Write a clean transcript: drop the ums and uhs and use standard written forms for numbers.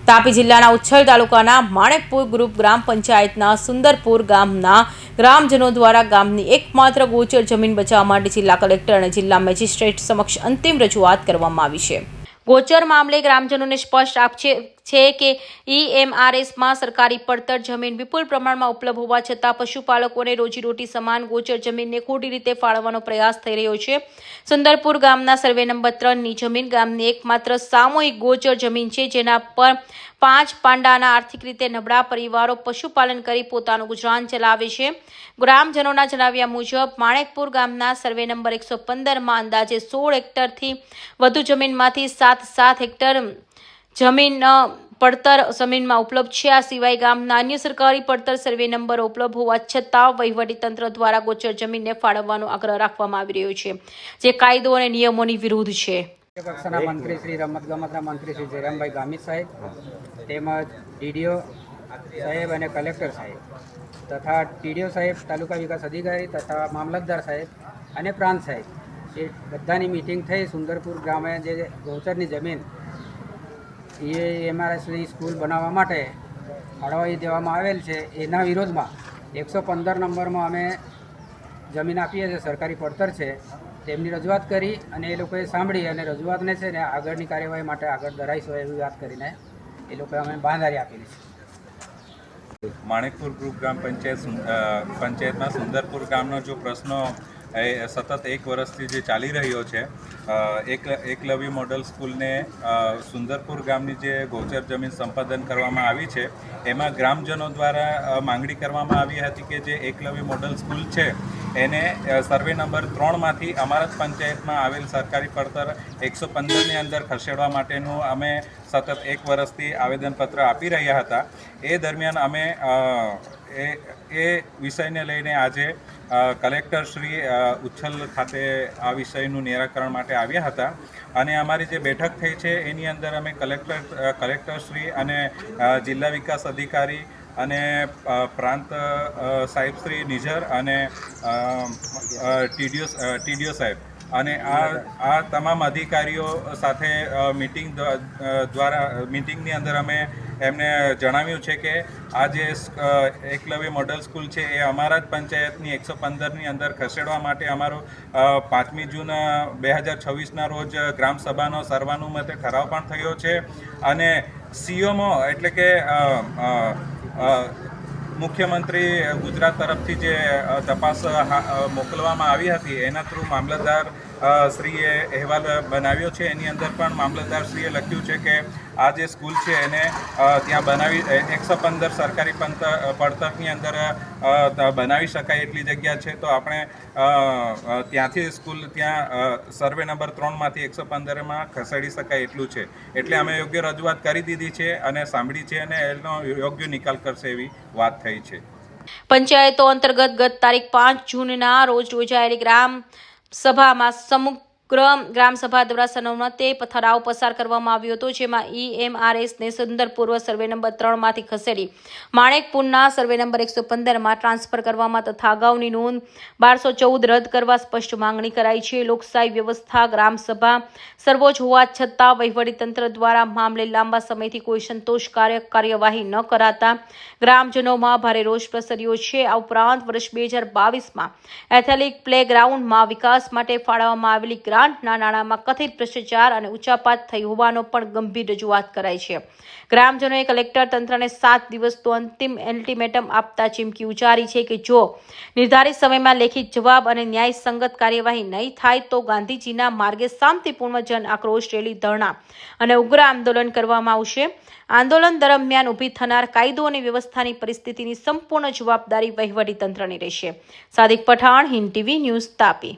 તાપી જિલ્લાના ઉચ્છલ તાલુકાના માણેકપુર ગ્રુપ ગ્રામ પંચાયતના સુંદરપુર ગામના ગ્રામજનો દ્વારા ગામની એકમાત્ર ગોચર જમીન બચાવવા માટે જિલ્લા કલેક્ટર અને જિલ્લા મેજિસ્ટ્રેટ સમક્ષ અંતિમ રજૂઆત કરવામાં આવી છે। ગોચર મામલે ગ્રામજનોને સ્પષ્ટ આક્ષેપ છે કે ઈએમઆરએસમાં સરકારી પડતર જમીન વિપુલ પ્રમાણમાં ઉપલબ્ધ હોવા છતાં પશુપાલકોને રોજીરોટી સમાન ગોચર જમીનને ખોટી રીતે ફાળવવાનો પ્રયાસ થઈ રહ્યો છે। સુંદરપુર ગામના સર્વે નંબર 3ની જમીન ગામની એકમાત્ર સામૂહિક ગોચર જમીન છે, જેના પર 5 પાંડાના આર્થિક રીતે નબળા પરિવારો પશુપાલન કરી પોતાનું ગુજરાન ચલાવે છે। ગ્રામજનોના જણાવ્યા મુજબ માણેકપુર ગામના સર્વે નંબર 115માં અંદાજે 16 હેક્ટરથી વધુ જમીનમાંથી 7 હેક્ટર જમીન પડતર જમીનમાં ઉપલબ્ધ છે। આ સિવાય ગામના અન્ય સરકારી પડતર સર્વે નંબરો ઉપલબ્ધ હોવા છતાં વહીવટીતંત્ર દ્વારા ગોચર જમીનને ફાળવવાનો આગ્રહ રાખવામાં આવી રહ્યો છે, જે કાયદો અને નિયમોની વિરુદ્ધ છે। કક્ષાના મંત્રી શ્રી રમતગમતના મંત્રી શ્રી જયરામભાઈ ગામિત સાહેબ તેમજ ડીડીઓ સાહેબ અને કલેક્ટર સાહેબ તથા ટીડીઓ સાહેબ, તાલુકા વિકાસ અધિકારી તથા મામલતદાર સાહેબ અને પ્રાંત સાહેબ એ બધાની મિટિંગ થઈ। સુંદરપુર ગામે જે ગૌચરની જમીન ઈએમઆરએસની સ્કૂલ બનાવવા માટે ફાળવાઈ દેવામાં આવેલ છે, એના વિરોધમાં 115 નંબરમાં અમે જમીન આપીએ છીએ, સરકારી પડતર છે, તેમની રજૂઆત કરી અને એ લોકોએ સાંભળી અને રજૂઆતને છે ને આગળની કાર્યવાહી માટે આગળ ધરાઈશું એવી વાત કરીને એ લોકોએ અમે બાંધારી આપેલી છે। માણેકપુર ગ્રુપ ગ્રામ પંચાયતના સુંદરપુર ગામનો જો પ્રશ્નો સતત 1 વર્ષથી જે ચાલી રહ્યો છે, એકલવ્ય મોડલ સ્કૂલને સુંદરપુર ગામની જે ગોચર જમીન સંપાદન કરવામાં આવી છે, એમાં ગ્રામજનો દ્વારા માંગણી કરવામાં આવી હતી કે જે એકલવ્ય મોડલ સ્કૂલ છે એને સર્વે નંબર 3માંથી અમારા જ પંચાયતમાં આવેલ સરકારી પડતર 115ની અંદર ખસેડવા માટેનું અમે સતત 1 વર્ષથી આવેદનપત્ર આપી રહ્યા હતા। એ દરમિયાન અમે એ વિષયને લઈને આજે કલેક્ટર શ્રી ઉચ્છલ ખાતે આ વિષયનું નિરાકરણ માટે આવ્યા હતા અને અમારી જે બેઠક થઈ છે એની અંદર અમે કલેક્ટર શ્રી અને જિલ્લા વિકાસ અધિકારી અને પ્રાંત સાહેબ શ્રી નિઝર અને ટીડીઓ સાહેબ અને આ તમામ અધિકારીઓ સાથે મિટિંગની અંદર અમે એમને જણાવ્યું છે કે આ જે એકલવ્ય મોડલ સ્કૂલ છે એ અમારા જ પંચાયતની 115ની અંદર ખસેડવા માટે અમારો 5મી જૂન 2026ના રોજ ગ્રામસભાનો સર્વાનુમતે ઠરાવ પણ થયો છે અને સીઓમાં એટલે કે મુખ્યમંત્રી ગુજરાત તરફથી જે તપાસ મોકલવામાં આવી હતી એના થ્રુ મામલતદાર શ્રીએ અહેવાલ બનાવ્યો છે। એની અંદર પણ મામલતદાર શ્રીએ લખ્યું છે કે આ જે સ્કૂલ છે એને ત્યાં બનાવી 115 સરકારી પડતરની અંદર બનાવી શકાય એટલી જગ્યા છે, તો આપણે ત્યાંથી સ્કૂલ ત્યાં સર્વે નંબર 3માંથી 115માં ખસેડી શકાય એટલું છે, એટલે અમે યોગ્ય રજૂઆત કરી દીધી છે અને સાંભળી છે અને એનો યોગ્ય નિકાલ કરશે એવી વાત થઈ છે। પંચાયતો અંતર્ગત ગત તારીખ 5 જૂનના રોજ યોજાયેલી ગ્રામ સભામાં સમગ્ર ગ્રામસભા દ્વારા સર્વસંમતે ઠરાવ પસાર કરવામાં આવ્યો હતો, જેમાં ઈએમઆરએસને સુંદરપુર સર્વે નંબર 3માંથી ખસેડી માણેકપુરના સર્વે નંબર 115માં ટ્રાન્સફર કરવામાં તથા અગાઉની નોંધ 1214 રદ કરવા સ્પષ્ટ માંગણી કરાઈ છે। લોકશાહી વ્યવસ્થા ગ્રામસભા સર્વોચ્ચ હોવા છતાં વહીવટીતંત્ર દ્વારા મામલે લાંબા સમયથી કોઈ સંતોષકારક કાર્યવાહી ન કરાતા ગ્રામજનોમાં ભારે રોષ પ્રસર્યો છે। આ ઉપરાંત વર્ષ 2022માં એથલેટિક પ્લે ગ્રાઉન્ડમાં વિકાસ માટે ફાળવવામાં આવેલી ગ્રાન્ટના નાણાંમાં કથિત ભ્રષ્ટાચાર અને ઉચાપત થઈ હોવાનો પણ ગંભીર રજૂઆત કરાઈ છે। ગ્રામજનોએ કલેક્ટર તંત્રને 7 દિવસનો અંતિમ અલ્ટિમેટમ આપતા ચીમકી ઉચ્ચારી છે કે જો નિર્ધારિત સમયમાં લેખિત જવાબ અને ન્યાયસંગત કાર્યવાહી નહીં થાય તો ગાંધીજીના માર્ગે શાંતિપૂર્ણ જન આક્રોશ રેલી, ધરણા અને ઉગ્ર આંદોલન કરવામાં આવશે। આંદોલન દરમિયાન ઊભી થનાર કાયદો અને વ્યવસ્થાની પરિસ્થિતિની સંપૂર્ણ જવાબદારી વહીવટીતંત્રની રહેશે। Sadiq Pathan, Hind TV news, Tapi.